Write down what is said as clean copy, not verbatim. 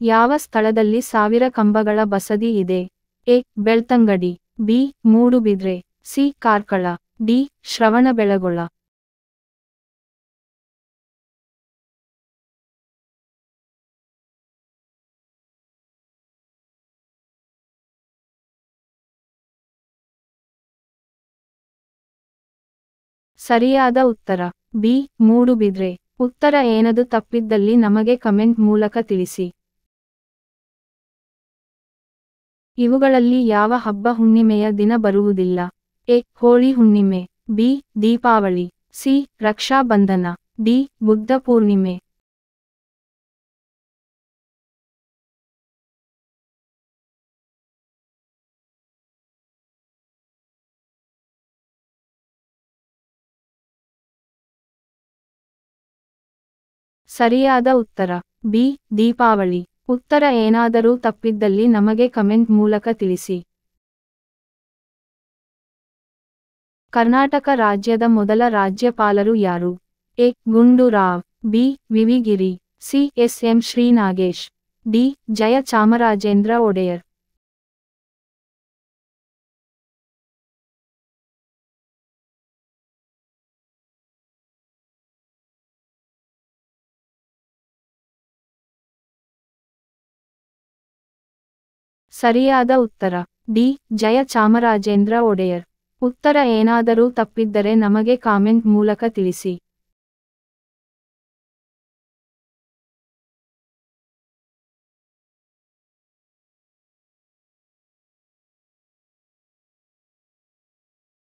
ಯಾವ ಸ್ಥಳದಲ್ಲಿ 1000 ಕಂಬಗಳ ಬಸದಿ ಇದೆ? A. Belthangady, B. Moodbidri, C. Karkala, D. Shravanabelagola. ಸರಿಯಾದ ಉತ್ತರ ಬಿ. ಮೂಡುಬಿದ್ರೆ. ಉತ್ತರ ಏನದು ತಪ್ಪಿದ್ದಲ್ಲಿ ನಮಗೆ ಕಮೆಂಟ್ ಮೂಲಕ ತಿಳಿಸಿ. ಇವುಗಳಲ್ಲಿ ಯಾವ ಹಬ್ಬ ಹುಣ್ಣಿಮೆಯ ದಿನ ಬರುವುದಿಲ್ಲ? ಎ. ಹೋಳಿ ಹುಣ್ಣಿಮೆ, B. Deepavali, C. Raksha Bandhan, D. Buddha Purnima. ಸರಿಯಾದ ಉತ್ತರ ಬಿ. ದೀಪಾವಳಿ. ಉತ್ತರ ಏನಾದರೂ ತಪ್ಪಿದ್ದಲ್ಲಿ ನಮಗೆ ಕಮೆಂಟ್ ಮೂಲಕ ತಿಳಿಸಿ. ಕರ್ನಾಟಕ ರಾಜ್ಯದ ಮೊದಲ ರಾಜ್ಯಪಾಲರು ಯಾರು? A. Gundurao, B. V. Giri, C. S. M. Shrinagesh, D. Jaya Chamarajendra Wodeyar. ಸರಿಯಾದ ಉತ್ತರ ಡಿ. ಜಯ ಚಾಮರಾಜೇಂದ್ರ ಒಡೆಯರ್. ಉತ್ತರ ಏನಾದರೂ ತಪ್ಪಿದ್ದರೆ ನಮಗೆ ಕಾಮೆಂಟ್ ಮೂಲಕ ತಿಳಿಸಿ.